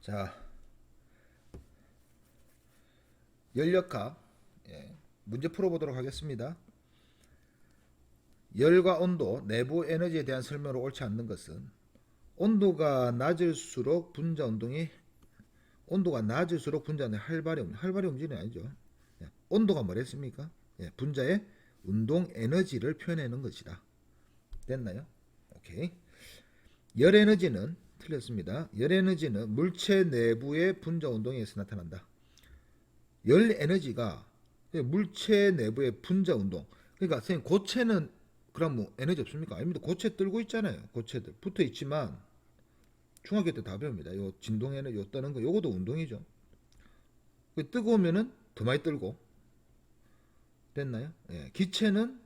자, 열역학 문제 풀어보도록 하겠습니다. 열과 온도, 내부 에너지에 대한 설명으로 옳지 않는 것은 온도가 낮을수록 분자 운동이 활발히 움직이는 아니죠. 온도가 뭐랬습니까? 분자의 운동 에너지를 표현하는 것이다. 됐나요? 오케이. 열 에너지는 틀렸습니다. 열 에너지는 물체 내부의 분자 운동에 의해서 나타난다. 열 에너지가 물체 내부의 분자 운동. 그러니까 선생님 고체는 그럼 뭐 에너지 없습니까? 아닙니다. 고체 들고 있잖아요. 고체들 붙어 있지만 중학교 때 다 배웁니다. 요 진동 에너지 요 뜨는 거 요것도 운동이죠. 뜨거우면은 더 많이 들고 됐나요? 기체는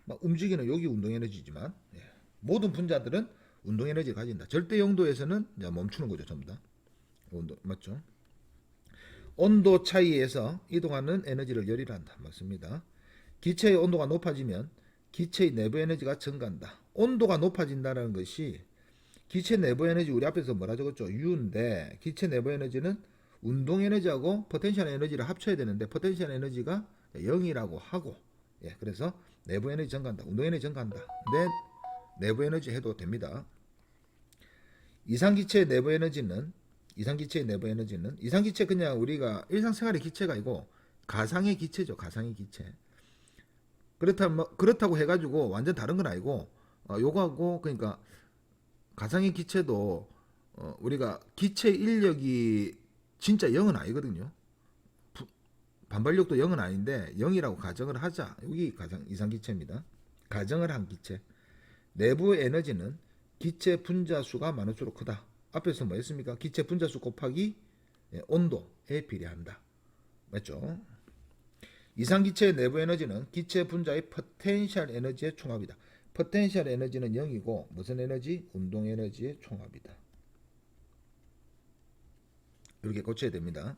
막 움직이는 여기 운동 에너지지만 모든 분자들은 운동 에너지를 가진다. 절대 영도에서는 멈추는 거죠, 전부 다. 온도 맞죠? 온도 차이에서 이동하는 에너지를 열이라 한다. 맞습니다. 기체의 온도가 높아지면 기체의 내부 에너지가 증가한다. 온도가 높아진다는 것이 기체 내부 에너지 우리 앞에서 뭐라 적었죠? U인데 기체 내부 에너지는 운동 에너지하고 포텐셜 에너지를 합쳐야 되는데 포텐셜 에너지가 0이라고 하고 그래서 내부 에너지 증가한다. 운동 에너지 증가한다. 근데 내부 에너지 해도 됩니다. 이상기체의 내부 에너지는 이상기체 그냥 우리가 일상생활의 기체가 아니고 가상의 기체죠. 가상의 기체. 그렇다고 해가지고 완전 다른 건 아니고 요거하고 그러니까 가상의 기체도 우리가 기체 인력이 진짜 0은 아니거든요. 반발력도 0은 아닌데 0이라고 가정을 하자. 여기 가상 이상기체입니다. 가정을 한 기체. 내부 에너지는 기체 분자 수가 많을수록 크다. 앞에서 뭐 했습니까? 기체 분자 수 곱하기 온도에 비례한다. 맞죠? 이상기체의 내부 에너지는 기체 분자의 포텐셜 에너지의 총합이다. 포텐셜 에너지는 0이고 무슨 에너지? 운동 에너지의 총합이다. 이렇게 고쳐야 됩니다.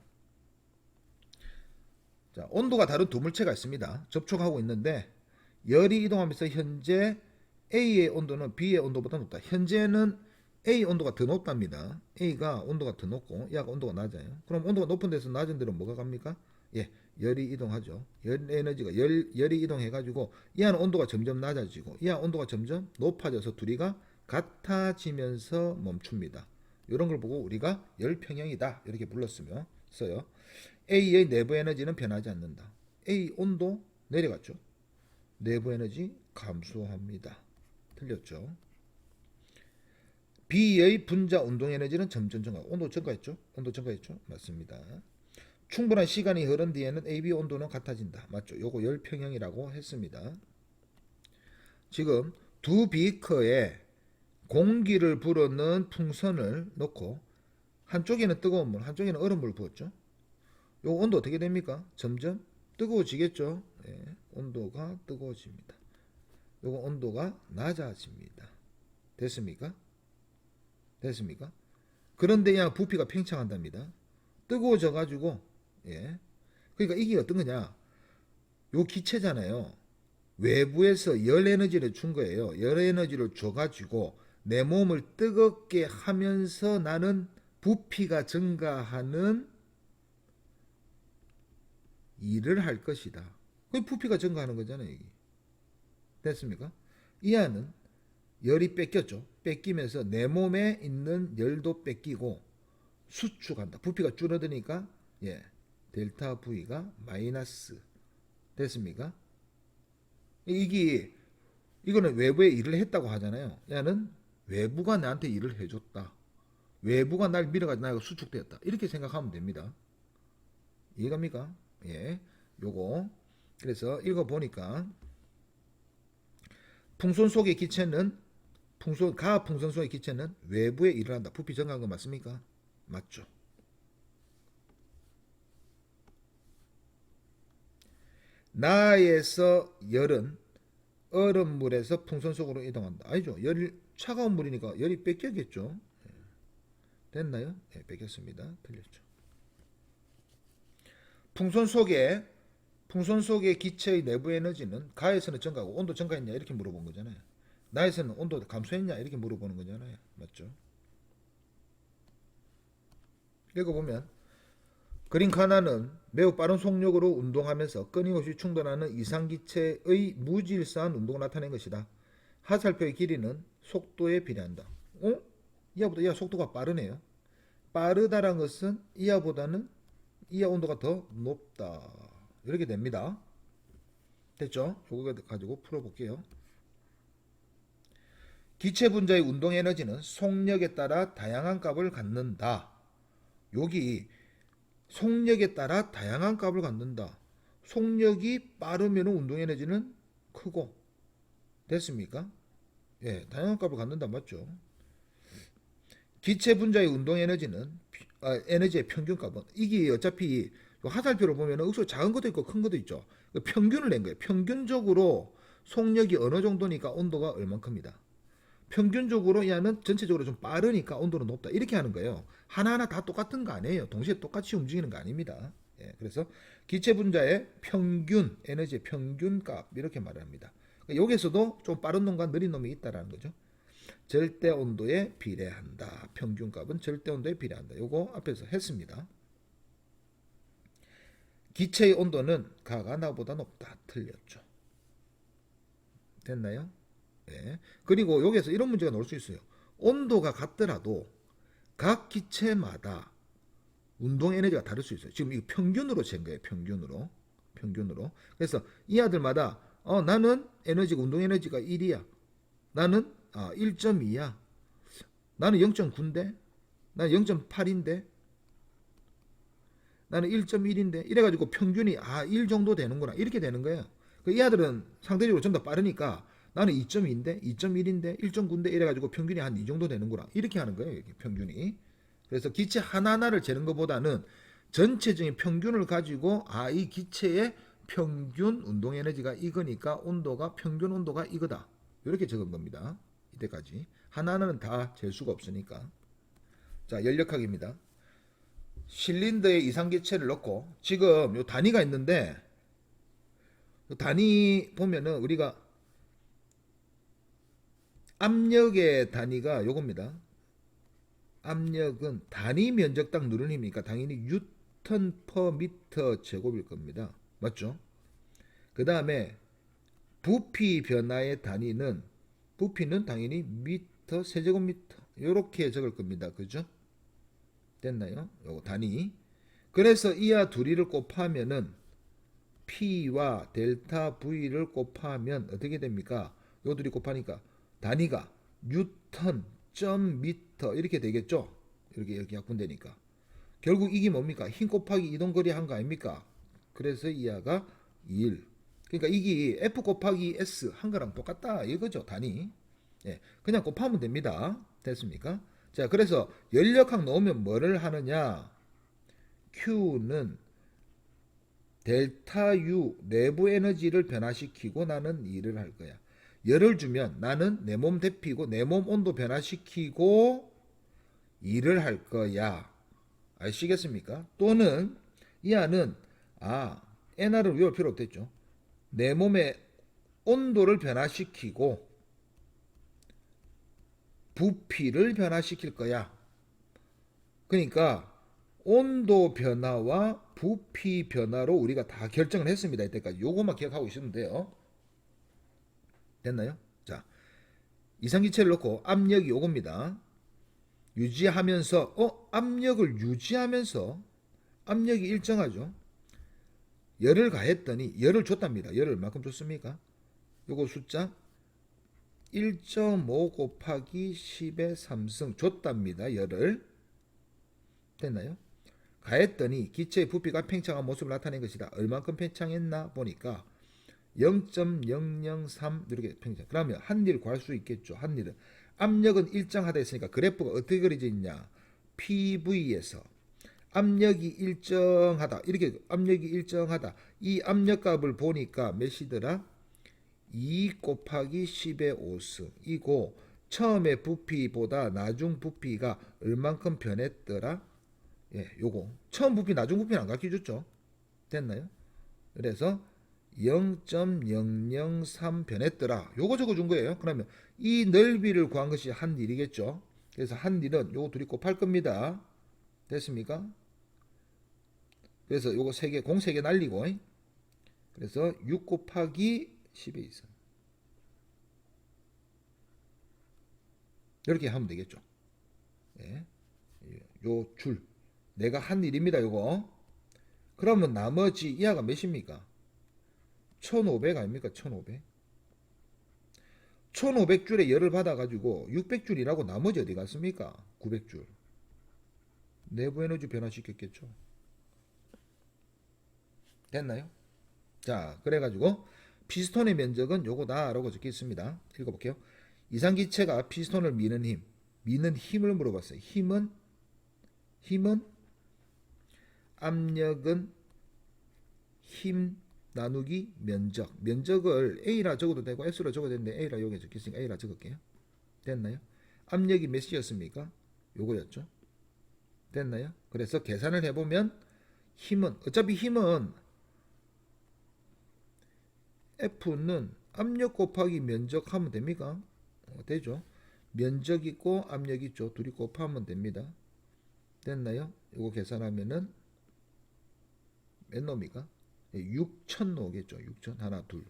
자, 온도가 다른 두 물체가 있습니다. 접촉하고 있는데 열이 이동하면서 현재 A의 온도는 B의 온도보다 높다. 현재는 A 온도가 더 높답니다. A가 온도가 더 높고 얘가 온도가 낮아요. 그럼 온도가 높은 데서 낮은 데로 뭐가 갑니까? 열이 이동하죠. 열 에너지가 열이 이동해가지고 얘는 온도가 점점 낮아지고 얘 온도가 점점 높아져서 둘이가 같아지면서 멈춥니다. 이런 걸 보고 우리가 열평형이다 이렇게 불렀으며 써요. A의 내부 에너지는 변하지 않는다. A 온도 내려갔죠. 내부 에너지 감소합니다. 틀렸죠. B의 분자 운동 에너지는 점점 증가. 온도 증가했죠? 맞습니다. 충분한 시간이 흐른 뒤에는 AB 온도는 같아진다. 맞죠? 요거 열평형이라고 했습니다. 지금 두 비커에 공기를 불어넣은 풍선을 넣고 한쪽에는 뜨거운 물, 한쪽에는 얼음물을 부었죠. 요 온도 어떻게 됩니까? 점점 뜨거워지겠죠. 온도가 뜨거워집니다. 요거 온도가 낮아집니다. 됐습니까? 그런데 그냥 부피가 팽창한답니다. 뜨거워져 가지고 그러니까 이게 어떤 거냐? 요 기체잖아요. 외부에서 열 에너지를 준 거예요. 열 에너지를 줘 가지고 내 몸을 뜨겁게 하면서 나는 부피가 증가하는 일을 할 것이다. 그 부피가 증가하는 거잖아요. 이게. 됐습니까? 이 안은 열이 뺏겼죠. 뺏기면서 내 몸에 있는 열도 뺏기고 수축한다. 부피가 줄어드니까 델타 V가 마이너스 됐습니까? 이거는 외부에 일을 했다고 하잖아요. 야는 외부가 나한테 일을 해줬다. 외부가 날 밀어가지고 나가 수축되었다. 이렇게 생각하면 됩니다. 이해갑니까? 요거 그래서 읽어보니까 풍선 속의 기체는 가압 풍선 속의 기체는 외부에 일을 한다. 부피 증가한 거 맞습니까? 맞죠. 나에서 열은 얼음물에서 풍선 속으로 이동한다. 아니죠. 차가운 물이니까 열이 뺏겨겠죠. 됐나요? 뺏겼습니다. 틀렸죠. 풍선 속의 기체의 내부 에너지는 가에서는 증가하고 온도 증가했냐 이렇게 물어본 거잖아요. 나에서는 온도 감소했냐 이렇게 물어보는 거잖아요. 맞죠? 읽어보면 그림 하나는 매우 빠른 속력으로 운동하면서 끊임없이 충돌하는 이상기체의 무질서한 운동을 나타낸 것이다. 하살표의 길이는 속도에 비례한다. 이하보다 이하 속도가 빠르네요. 빠르다란 것은 이하보다는 이하 온도가 더 높다. 이렇게 됩니다. 됐죠? 이거 가지고 풀어볼게요. 기체 분자의 운동 에너지는 속력에 따라 다양한 값을 갖는다. 여기 속력에 따라 다양한 값을 갖는다. 속력이 빠르면 운동 에너지는 크고, 됐습니까? 예, 다양한 값을 갖는다 맞죠? 기체 분자의 운동 에너지는 에너지의 평균값은 이게 어차피 화살표를 보면 억수로 작은 것도 있고 큰 것도 있죠. 평균을 낸 거예요. 평균적으로 속력이 어느 정도니까 온도가 얼만큼이다. 평균적으로 얘는 전체적으로 좀 빠르니까 온도는 높다. 이렇게 하는 거예요. 하나하나 다 똑같은 거 아니에요. 동시에 똑같이 움직이는 거 아닙니다. 예, 그래서 기체 분자의 평균, 에너지의 평균값 이렇게 말을 합니다. 여기에서도 좀 빠른 놈과 느린 놈이 있다라는 거죠. 절대 온도에 비례한다. 평균값은 절대 온도에 비례한다. 요거 앞에서 했습니다. 기체의 온도는 가가 나보다 높다. 틀렸죠. 됐나요? 네. 그리고 여기에서 이런 문제가 나올 수 있어요. 온도가 같더라도 각 기체마다 운동 에너지가 다를 수 있어요. 지금 이거 평균으로 잰 거예요. 평균으로. 그래서 이 아들마다 나는 에너지가 운동 에너지가 1이야. 나는 1.2야. 나는 0.9인데. 나는 0.8인데. 나는 1.1인데. 이래가지고 평균이 1 정도 되는구나. 이렇게 되는 거예요. 이 아들은 상대적으로 좀 더 빠르니까 나는 2.2인데, 2.1인데, 1.9인데 이래가지고 평균이 한 이 정도 되는구나. 이렇게 하는 거예요. 이게 평균이. 그래서 기체 하나하나를 재는 것보다는 전체적인 평균을 가지고 이 기체의 평균 운동 에너지가 이거니까 온도가 평균 온도가 이거다. 이렇게 적은 겁니다. 이때까지. 하나하나는 다 잴 수가 없으니까. 자, 연력학입니다. 실린더에 이상기체를 넣고 지금 요 단위가 있는데 요 단위 보면은 우리가 압력의 단위가 요겁니다. 압력은 단위 면적당 누르림이니까 당연히 뉴턴 퍼 미터 제곱일 겁니다. 맞죠? 그 다음에 부피 변화의 단위는 부피는 당연히 미터 세제곱미터 이렇게 적을 겁니다. 그죠? 됐나요? 요거 단위. 그래서 이하 둘이를 곱하면은 P와 델타 V를 곱하면 어떻게 됩니까? 요 둘이 곱하니까 단위가 뉴턴 점 미터 이렇게 되겠죠? 이렇게 약분되니까. 결국 이게 뭡니까? 힘 곱하기 이동거리 한 거 아닙니까? 그래서 이하가 1. 그러니까 이게 F 곱하기 S 한 거랑 똑같다 이거죠. 단위. 예, 그냥 곱하면 됩니다. 됐습니까? 자, 그래서 연력학 넣으면 뭐를 하느냐? Q는 델타 U 내부 에너지를 변화시키고 나는 일을 할 거야. 열을 주면 나는 내 몸 데피고 내 몸 온도 변화시키고 일을 할 거야. 아시겠습니까? 또는 이 안은 NR을 외울 필요 없겠죠. 내 몸의 온도를 변화시키고 부피를 변화시킬 거야. 그러니까 온도 변화와 부피 변화로 우리가 다 결정을 했습니다. 이때까지 요것만 기억하고 있으면 돼요. 됐나요? 자, 이상기체를 넣고 압력이 요겁니다. 유지하면서 압력을 유지하면서 압력이 일정하죠. 열을 가했더니 열을 줬답니다. 열을 얼마큼 줬습니까? 요거 숫자 1.5 곱하기 10의 3승 줬답니다. 열을. 됐나요? 가했더니 기체의 부피가 팽창한 모습을 나타낸 것이다. 얼만큼 팽창했나 보니까 0.003 이렇게 팽창. 그러면 한일 구할 수 있겠죠. 한일은 압력은 일정하다 했으니까 그래프가 어떻게 그려져 있냐? PV에서 압력이 일정하다. 이렇게 압력이 일정하다. 이 압력값을 보니까 몇이더라? 2 곱하기 10의 5승 이고 처음에 부피보다 나중 부피가 얼만큼 변했더라? 예, 요거 처음 부피 나중 부피는 안 가르쳐줬죠. 됐나요? 그래서 0.003 변했더라. 요거 적어준 거예요. 그러면 이 넓이를 구한 것이 한 일이겠죠. 그래서 한 일은 요거 둘이 곱할 겁니다. 됐습니까? 그래서 요거 3개, 공 3개 날리고, 그래서 6 곱하기 10의 2승. 이렇게 하면 되겠죠. 예. 요 줄. 내가 한 일입니다, 요거. 그러면 나머지 이하가 몇입니까? 1500 아닙니까? 1500. 1500줄에 열을 받아가지고 600줄이라고 나머지 어디 갔습니까? 900줄. 내부 에너지 변화시켰겠죠. 됐나요? 자, 그래가지고 피스톤의 면적은 요거다라고 적혀 있습니다. 읽어볼게요. 이상기체가 피스톤을 미는 힘을 물어봤어요. 힘은 압력은 힘 나누기 면적을 A라 적어도 되고 S로 적어도 되는데 A라 여기 적혀 있으니까 A라 적을게요. 됐나요? 압력이 몇이었습니까? 요거였죠. 됐나요? 그래서 계산을 해보면 어차피 힘은 F는 압력 곱하기 면적 하면 됩니까? 되죠. 면적 있고 압력 있죠. 둘이 곱하면 됩니다. 됐나요? 이거 계산하면은 몇 노입니까? 6,000노겠죠. 6,000 하나 둘.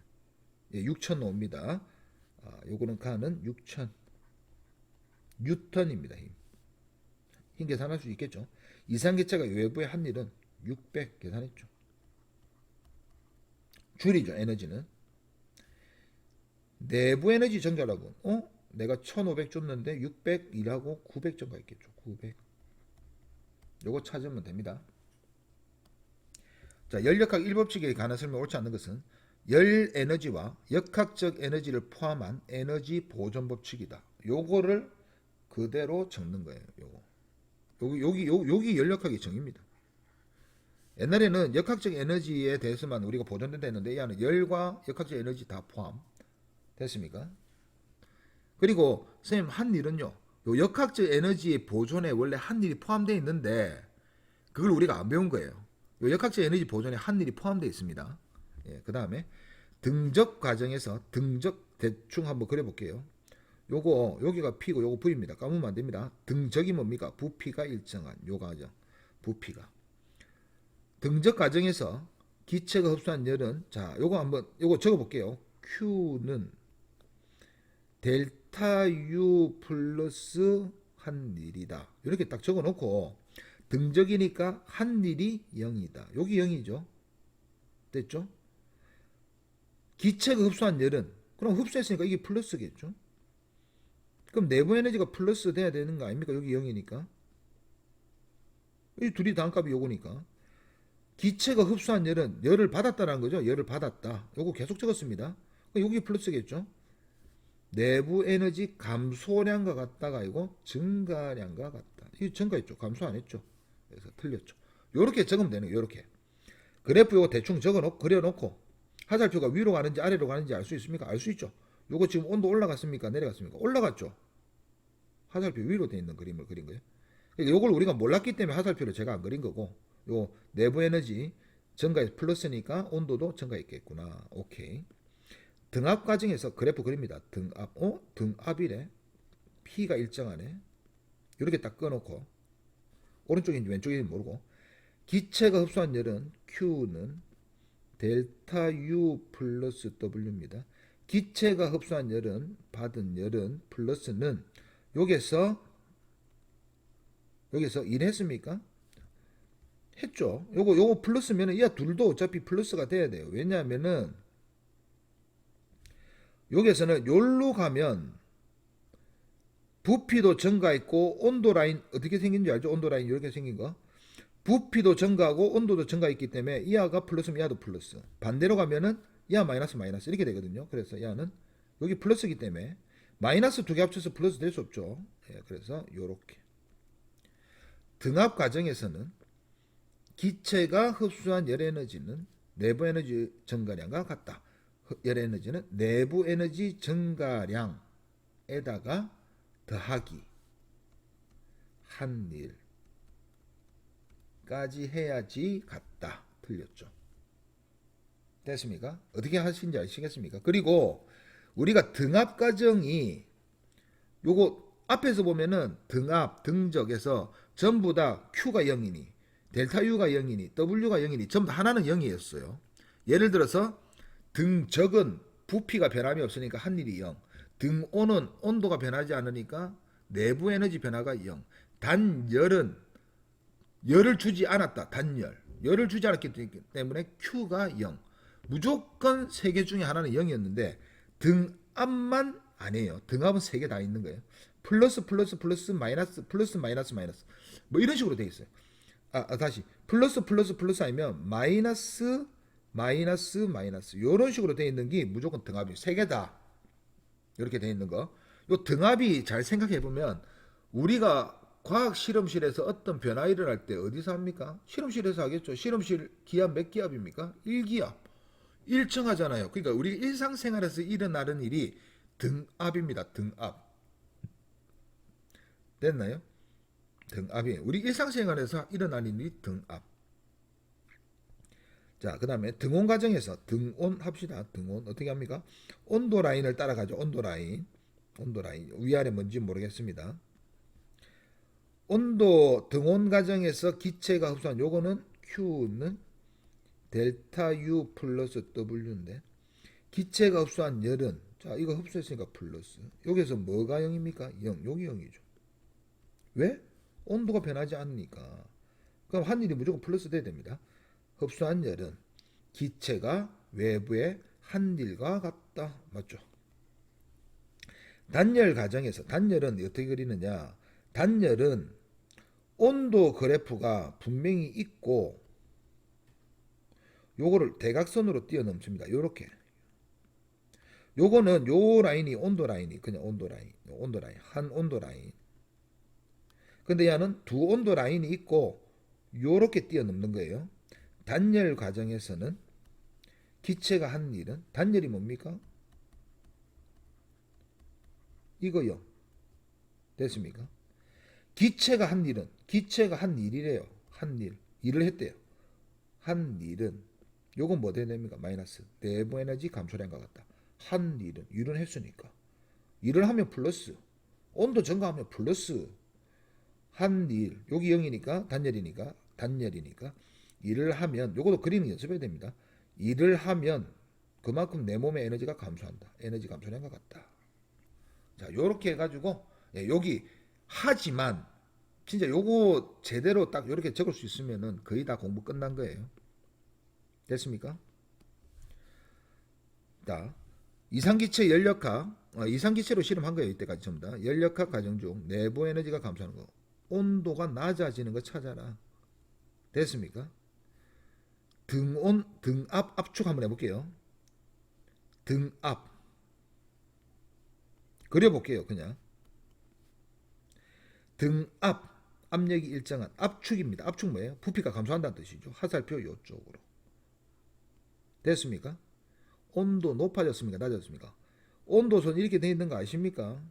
6,000노입니다. 요거는 칸은 6,000 뉴턴입니다. 힘 계산할 수 있겠죠. 이상기체가 외부의 한 일은 600 계산했죠. 줄이죠. 에너지는. 내부 에너지 증가라고. 내가 1500 줬는데 600 일하고 900 증가했겠죠. 900. 요거 찾으면 됩니다. 자, 열역학 1법칙에 관한 설명 옳지 않는 것은 열 에너지와 역학적 에너지를 포함한 에너지 보존 법칙이다. 요거를 그대로 적는 거예요. 여기 열역학의 정의입니다. 옛날에는 역학적 에너지에 대해서만 우리가 보존된다 했는데 이 안에 열과 역학적 에너지 다 포함 됐습니까? 그리고 선생님 한 일은요. 요 역학적 에너지의 보존에 원래 한 일이 포함되어 있는데 그걸 우리가 안 배운 거예요. 요 역학적 에너지 보존에 한 일이 포함되어 있습니다. 그 다음에 등적 과정에서 대충 한번 그려볼게요. 요거 여기가 P고 요거 V입니다. 까먹으면 안 됩니다. 등적이 뭡니까? 부피가 일정한 요 과정. 부피가 등적 과정에서 기체가 흡수한 열은 요거 적어볼게요. Q는 델타 U 플러스 한 일이다. 이렇게 딱 적어놓고 등적이니까 한 일이 0이다. 여기 0이죠. 됐죠? 기체가 흡수한 열은 그럼 흡수했으니까 이게 플러스겠죠. 그럼 내부 에너지가 플러스 돼야 되는 거 아닙니까? 여기 0이니까. 이 둘이 다음값이 요거니까. 기체가 흡수한 열은 열을 받았다라는 거죠. 열을 받았다. 요거 계속 적었습니다. 여기 플러스겠죠. 내부 에너지 감소량과 같다가 아니고 증가량과 같다. 이 증가했죠. 감소 안 했죠. 그래서 틀렸죠. 요렇게 적으면 되는 거예요. 요렇게. 그래프 요거 대충 그려놓고 화살표가 위로 가는지 아래로 가는지 알 수 있습니까? 알 수 있죠. 요거 지금 온도 올라갔습니까? 내려갔습니까? 올라갔죠. 화살표 위로 돼 있는 그림을 그린 거예요. 그러니까 요걸 우리가 몰랐기 때문에 화살표를 제가 안 그린 거고 요 내부 에너지 증가해서 플러스니까 온도도 증가했겠구나. 오케이. 등압 과정에서 그래프 그립니다. 등압이래. P가 일정하네. 이렇게 딱 꺼놓고 오른쪽인지 왼쪽인지 모르고 기체가 흡수한 열은 Q는 델타 U 플러스 W입니다. 기체가 흡수한 열은 받은 열은 플러스는 여기서 일했습니까? 했죠. 요거 플러스면은 이 둘도 어차피 플러스가 돼야 돼요. 왜냐하면은 여기서는 요로 가면 부피도 증가했고 온도 라인 어떻게 생긴지 알죠? 온도 라인 이렇게 생긴 거. 부피도 증가하고 온도도 증가했기 때문에 이하가 플러스면 이하도 플러스. 반대로 가면은 이하 마이너스 이렇게 되거든요. 그래서 이하는 여기 플러스이기 때문에 마이너스 두 개 합쳐서 플러스 될 수 없죠. 그래서 요렇게. 등압 과정에서는 기체가 흡수한 열 에너지는 내부 에너지 증가량과 같다. 열 에너지는 내부 에너지 증가량에다가 더하기 한 일까지 해야지 같다. 틀렸죠. 됐습니까? 어떻게 하시는지 아시겠습니까? 그리고 우리가 등압 과정이 요거 앞에서 보면은 등압, 등적에서 전부 다 Q가 0이니 델타 U가 0이니 W가 0이니 전부 다 하나는 0이었어요. 예를 들어서 등적은 부피가 변함이 없으니까 한일이 0. 등온은 온도가 변하지 않으니까 내부 에너지 변화가 0. 단열은 열을 주지 않았다. 단열. 열을 주지 않았기 때문에 Q가 0. 무조건 세 개 중에 하나는 0이었는데 등압만 아니에요. 등압은 세 개 다 있는 거예요. 플러스 플러스 플러스 마이너스 플러스 마이너스 마이너스 뭐 이런 식으로 돼 있어요. 다시 플러스 플러스 플러스 아니면 마이너스 마이너스 마이너스 이런 식으로 돼 있는 게 무조건 등압이 세 개 다 이렇게 돼 있는 거. 요 등압이 잘 생각해 보면 우리가 과학 실험실에서 어떤 변화 일어날 때 어디서 합니까? 실험실에서 하겠죠. 실험실 기압 몇 기압입니까? 1기압. 일정하잖아요. 그러니까 우리 일상생활에서 일어나는 일이 등압입니다. 등압. 됐나요? 등압이 우리 일상생활에서 일어나는 일이 등압. 자, 그 다음에 등온 과정에서 등온 합시다. 등온 어떻게 합니까? 온도 라인을 따라가죠. 온도 라인. 온도 라인. 위아래 뭔지 모르겠습니다. 온도 등온 과정에서 기체가 흡수한 요거는 Q는 델타 U 플러스 W인데 기체가 흡수한 열은 자 이거 흡수했으니까 플러스 여기서 뭐가 0입니까? 0. 여기 0이죠. 왜? 온도가 변하지 않으니까. 그럼 한일이 무조건 플러스 돼야 됩니다. 흡수한 열은 기체가 외부의 한일과 같다. 맞죠? 단열 과정에서 단열은 어떻게 그리느냐? 단열은 온도 그래프가 분명히 있고 요거를 대각선으로 뛰어넘습니다. 요렇게. 요거는 요 라인이 온도 라인이 그냥 온도 라인. 온도 라인. 한 온도 라인. 근데 얘는 두 온도 라인이 있고 요렇게 뛰어넘는 거예요. 단열 과정에서는 기체가 한 일은 단열이 뭡니까? 이거요. 됐습니까? 기체가 한 일은 기체가 한 일이래요. 한 일. 일을 했대요. 한 일은 요건 뭐 돼야 됩니까? 마이너스. 내부 에너지 감소량과 같다. 한 일은 했으니까. 일을 하면 플러스. 온도 증가하면 플러스. 한 일. 여기 0이니까 단열이니까 일을 하면 요것도 그리는 연습해야 됩니다. 일을 하면 그만큼 내 몸의 에너지가 감소한다. 에너지 감소량과 같다. 자, 요렇게 해가지고 여기 하지만 진짜 요거 제대로 딱 요렇게 적을 수 있으면은 거의 다 공부 끝난 거예요. 됐습니까? 자, 이상기체 연력학 이상기체로 실험한 거예요. 이때까지 전부 다. 연력학 과정 중 내부 에너지가 감소하는 거. 온도가 낮아지는 거 찾아라. 됐습니까? 등온, 등압, 압축 한번 해볼게요. 등압. 그려볼게요. 그냥. 등압. 압력이 일정한 압축입니다. 압축 뭐예요? 부피가 감소한다는 뜻이죠. 화살표 이쪽으로. 됐습니까? 온도 높아졌습니까? 낮아졌습니까? 온도선 이렇게 되어 있는 거 아십니까?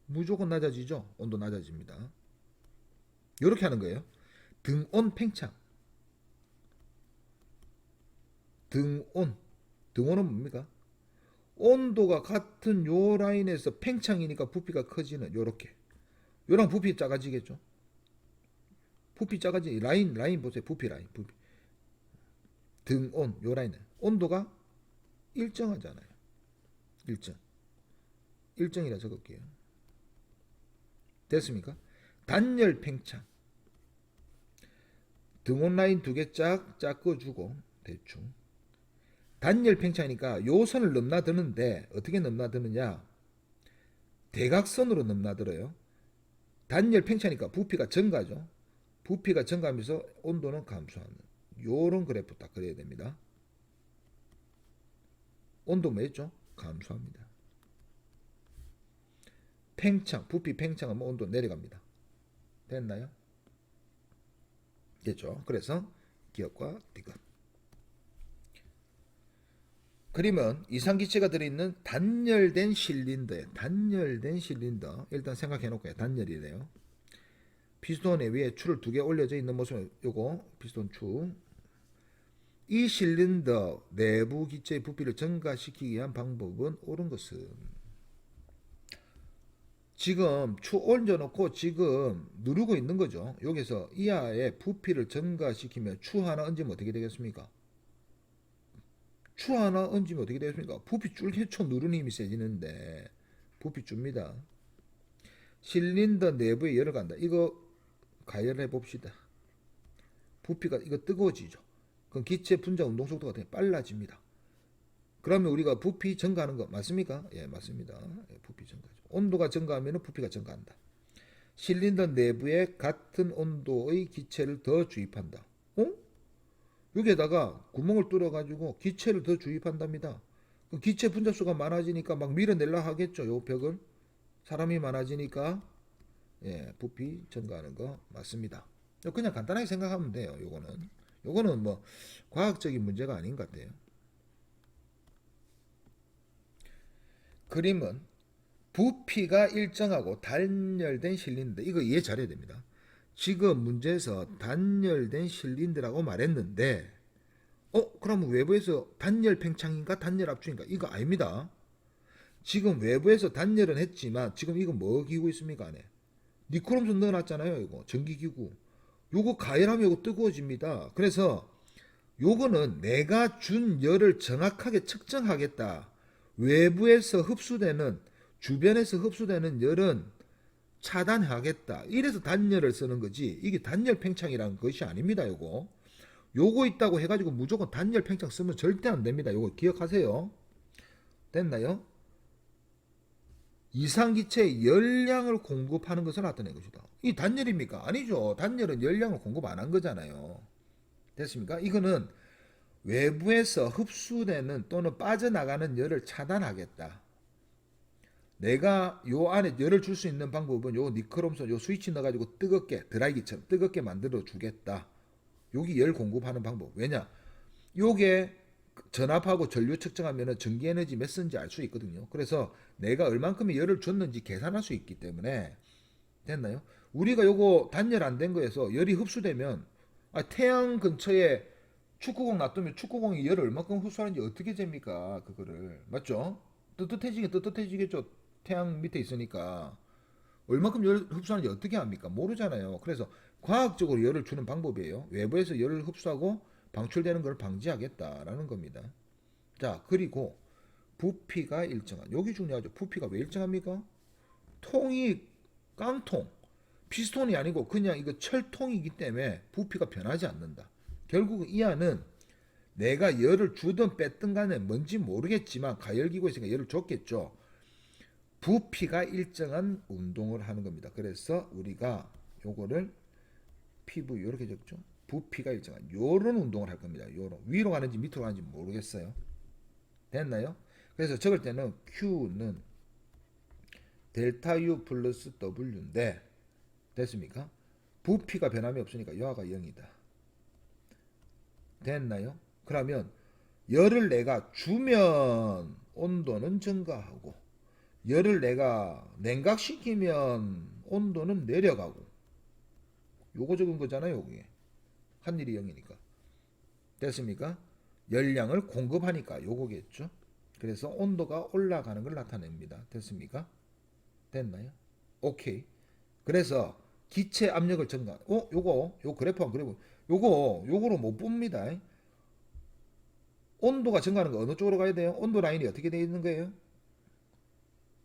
무조건 낮아지죠. 온도 낮아집니다. 이렇게 하는 거예요. 등온 팽창. 등온은 뭡니까? 온도가 같은 요 라인에서 팽창이니까 부피가 커지는 요렇게. 요랑 부피 작아지겠죠. 부피 작아지 라인 보세요. 부피 라인. 등온 요 라인은 온도가 일정하잖아요. 일정이라 적을게요. 됐습니까? 단열 팽창. 등온 라인 두 개 짝 그어주고 대충. 단열 팽창이니까 요 선을 넘나드는데 어떻게 넘나드느냐? 대각선으로 넘나들어요. 단열 팽창이니까 부피가 증가죠. 부피가 증가하면서 온도는 감소하는 요런 그래프 딱 그려야 됩니다. 온도 뭐였죠? 감소합니다. 팽창, 부피 팽창하면 온도 내려갑니다. 됐나요? 됐죠? 그래서 기업과 디귿. 그러면 이상기체가 들어있는 단열된 실린더에 단열된 실린더 일단 생각해 놓고요. 단열이래요. 피스톤에 위에 줄을 두 개 올려져 있는 모습 요거 피스톤 줄. 이 실린더 내부 기체의 부피를 증가시키기 위한 방법은 옳은 것은 지금 추 얹어놓고 지금 누르고 있는 거죠. 여기서 이하의 부피를 증가시키면 추 하나 얹으면 어떻게 되겠습니까? 추 하나 얹으면 어떻게 되겠습니까? 부피 줄해쳐 누르는 힘이 세지는데 부피 줍니다. 실린더 내부에 열을 간다. 이거 가열해 봅시다. 부피가 이거 뜨거워지죠. 그럼 기체 분자 운동 속도가 되게 빨라집니다. 그러면 우리가 부피 증가하는 거 맞습니까? 예, 맞습니다. 예, 부피 증가죠. 온도가 증가하면 부피가 증가한다. 실린더 내부에 같은 온도의 기체를 더 주입한다. 어? 여기에다가 구멍을 뚫어가지고 기체를 더 주입한답니다. 그 기체 분자수가 많아지니까 막 밀어내려 하겠죠. 요 벽을. 사람이 많아지니까 예, 부피 증가하는 거 맞습니다. 그냥 간단하게 생각하면 돼요. 요거는 뭐 과학적인 문제가 아닌 것 같아요. 그림은 부피가 일정하고 단열된 실린더. 이거 이해 잘해야 됩니다. 지금 문제에서 단열된 실린더라고 말했는데 그러면 외부에서 단열 팽창인가 단열 압축인가? 이거 아닙니다. 지금 외부에서 단열은 했지만 지금 이거 뭐 기구 있습니까 안에? 니크롬슨 넣어놨잖아요. 이거 전기기구. 요거 가열하면 요거 뜨거워집니다. 그래서 요거는 내가 준 열을 정확하게 측정하겠다. 외부에서 흡수되는 주변에서 흡수되는 열은 차단하겠다. 이래서 단열을 쓰는 거지. 이게 단열 팽창이라는 것이 아닙니다. 요거 있다고 해가지고 무조건 단열 팽창 쓰면 절대 안 됩니다. 요거 기억하세요. 됐나요? 이상기체의 열량을 공급하는 것을 나타낸 것이다. 이 단열입니까? 아니죠. 단열은 열량을 공급 안 한 거잖아요. 됐습니까? 이거는 외부에서 흡수되는 또는 빠져나가는 열을 차단하겠다. 내가 요 안에 열을 줄 수 있는 방법은 요 니크롬선 요 스위치 넣어가지고 뜨겁게 드라이기처럼 뜨겁게 만들어 주겠다. 여기 열 공급하는 방법. 왜냐? 요게 전압하고 전류 측정하면 전기에너지 몇 쓰는지 알 수 있거든요. 그래서 내가 얼만큼의 열을 줬는지 계산할 수 있기 때문에 됐나요? 우리가 요거 단열 안 된 거에서 열이 흡수되면 태양 근처에 축구공 놔두면 축구공이 열을 얼마큼 흡수하는지 어떻게 됩니까? 그거를 맞죠? 뜨뜻해지겠죠. 태양 밑에 있으니까 얼마큼 열 흡수하는지 어떻게 합니까? 모르잖아요. 그래서 과학적으로 열을 주는 방법이에요. 외부에서 열을 흡수하고 방출되는 걸 방지하겠다라는 겁니다. 자, 그리고 부피가 일정한. 여기 중요하죠. 부피가 왜 일정합니까? 통이 깡통, 피스톤이 아니고 그냥 이거 철통이기 때문에 부피가 변하지 않는다. 결국 이 안은 내가 열을 주든 뺐든 간에 뭔지 모르겠지만 가열기구에 있으니까 열을 줬겠죠. 부피가 일정한 운동을 하는 겁니다. 그래서 우리가 요거를 PV 이렇게 적죠. 부피가 일정한 요런 운동을 할 겁니다. 요런 위로 가는지 밑으로 가는지 모르겠어요. 됐나요? 그래서 적을 때는 Q는 델타 U 플러스 W인데 됐습니까? 부피가 변함이 없으니까 여하가 0이다. 됐나요? 그러면 열을 내가 주면 온도는 증가하고 열을 내가 냉각시키면 온도는 내려가고 요거 적은 거잖아요. 여기 한일이 0이니까 됐습니까? 열량을 공급하니까 요거겠죠. 그래서 온도가 올라가는 걸 나타냅니다. 됐습니까? 됐나요? 오케이. 그래서 기체 압력을 증가. 요 그래프 한번 그려보. 요거로 못 봅니다. 온도가 증가하는 거 어느 쪽으로 가야 돼요? 온도 라인이 어떻게 되어 있는 거예요?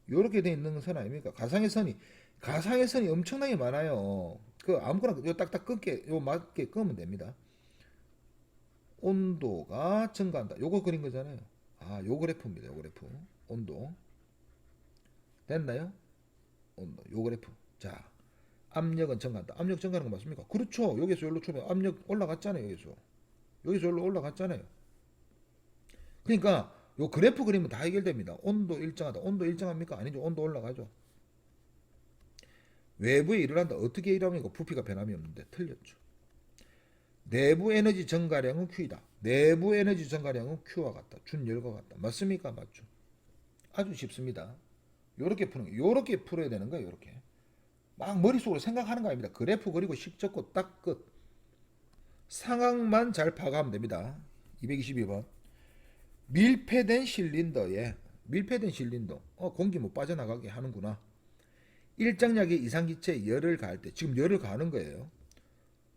요렇게 되어 있는 선 아닙니까? 가상의 선이 엄청나게 많아요. 그 아무거나 요 딱딱 끊게 요 맞게 끊으면 됩니다. 온도가 증가한다. 요거 그린 거잖아요. 요 그래프입니다. 요 그래프. 온도. 됐나요? 온도. 요 그래프. 자, 압력은 증가한다. 압력 증가하는 거 맞습니까? 그렇죠. 여기서 여기로 추면 압력 올라갔잖아요. 여기서 여기로 올라갔잖아요. 그러니까 요 그래프 그리면 다 해결됩니다. 온도 일정하다. 온도 일정합니까? 아니죠. 온도 올라가죠. 외부에 일어난다. 어떻게 일어납니까? 부피가 변함이 없는데 틀렸죠. 내부 에너지 증가량은 Q이다. 내부 에너지 증가량은 Q와 같다. 준열과 같다. 맞습니까? 맞죠. 아주 쉽습니다. 요렇게 푸는 거. 요렇게 풀어야 되는 거예요. 요렇게. 막 머릿속으로 생각하는 거 아닙니다. 그래프 그리고 식 적고 딱 끝. 상황만 잘 파악하면 됩니다. 222번. 밀폐된 실린더 공기 못 빠져나가게 하는구나. 일정량의 이상기체에 열을 가할 때 지금 열을 가하는 거예요.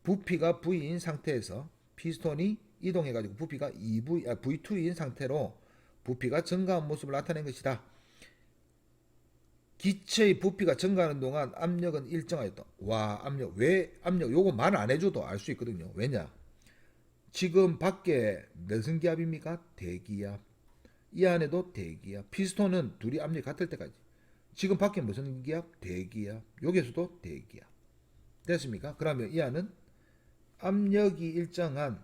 부피가 V인 상태에서 피스톤이 이동해가지고 부피가 V2인 상태로 부피가 증가한 모습을 나타낸 것이다. 기체의 부피가 증가하는 동안 압력은 일정하였다. 와, 압력. 왜 압력? 요거 말 안 해줘도 알 수 있거든요. 왜냐? 지금 밖에 무슨 기압입니까? 대기압. 이 안에도 대기압. 피스톤은 둘이 압력이 같을 때까지. 지금 밖에 무슨 기압? 대기압. 여기에서도 대기압. 됐습니까? 그러면 이 안은 압력이 일정한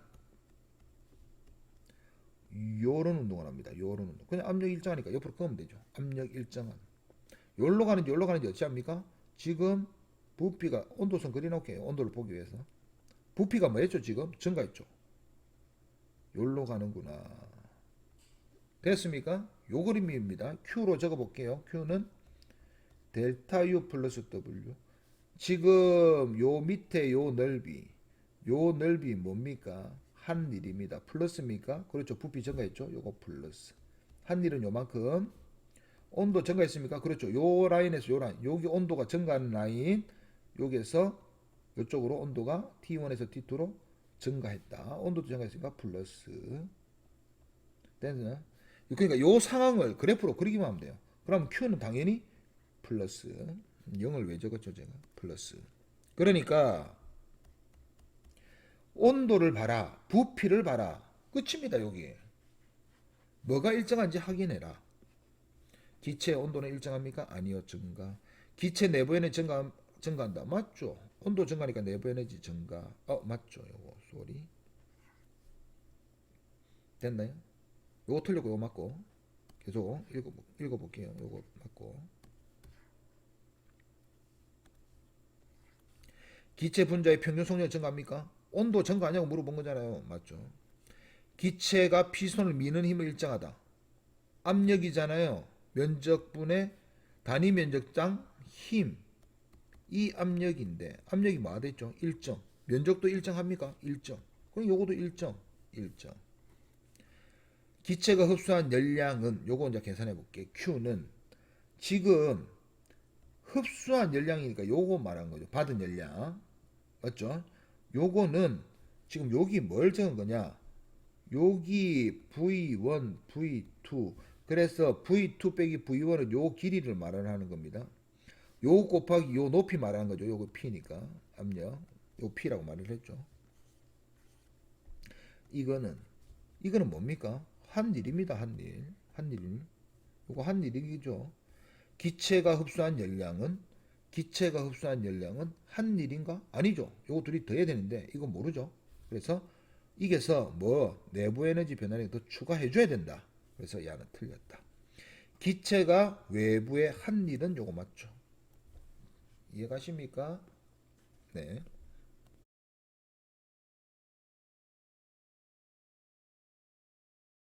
요런 운동을 합니다. 요런 운동. 그냥 압력 일정하니까 옆으로 끄면 되죠. 압력 일정한. 요로 가는지 어찌 합니까? 지금 부피가 온도선 그려놓을게요. 온도를 보기 위해서. 부피가 뭐 했죠? 지금 증가했죠. 요로 가는구나. 됐습니까? 요 그림입니다. Q로 적어볼게요. Q는 델타 U 플러스 W. 지금 요 밑에 요 넓이 뭡니까? 한일입니다. 플러스입니까? 그렇죠. 부피 증가했죠. 요거 플러스. 한일은 요만큼. 온도 증가했습니까? 그렇죠. 요 라인에서 요 라인. 여기 온도가 증가하는 라인. 여기에서 이쪽으로 온도가 T1에서 T2로 증가했다. 온도도 증가했으니까 플러스. 됐나? 그러니까 요 상황을 그래프로 그리기만 하면 돼요. 그럼 Q는 당연히 플러스. 0을 왜 적었죠, 제가? 플러스. 그러니까 온도를 봐라. 부피를 봐라. 끝입니다, 여기. 뭐가 일정한지 확인해라. 기체 온도는 일정합니까? 아니요, 증가. 기체 내부 에너지 증가한다. 맞죠? 온도 증가하니까 내부 에너지 증가. 맞죠? 요거 소리. 됐나요? 요거 틀렸고 요거 맞고. 계속 읽어볼게요. 요거 맞고. 기체 분자의 평균 속력이 증가합니까? 온도 증가하냐고 물어본 거잖아요. 맞죠? 기체가 피스톤을 미는 힘을 일정하다. 압력이잖아요. 면적분의 단위 면적당 힘. 이 압력인데 압력이 뭐가 됐죠? 일정. 면적도 일정합니까? 일정. 그럼 요거도 일정. 기체가 흡수한 열량은 요거 이제 계산해 볼게. Q는 지금 흡수한 열량이니까 요거 말한 거죠. 받은 열량. 맞죠? 요거는 지금 여기 뭘 적은 거냐? 여기 V1, V2. 그래서 V2 빼기 V1은 요 길이를 말하는 겁니다. 요 곱하기 요 높이 말하는 거죠. 요거 P니까. 압력. 요 P라고 말을 했죠. 이거는 뭡니까? 한일입니다. 한일. 요거 한일이죠. 기체가 흡수한 열량은 한일인가? 아니죠. 요거 둘이 더해야 되는데 이건 모르죠. 그래서 이게서 뭐 내부 에너지 변화를 더 추가해 줘야 된다. 그래서 야는 틀렸다. 기체가 외부의 한일은 요거 맞죠. 이해가십니까? 네.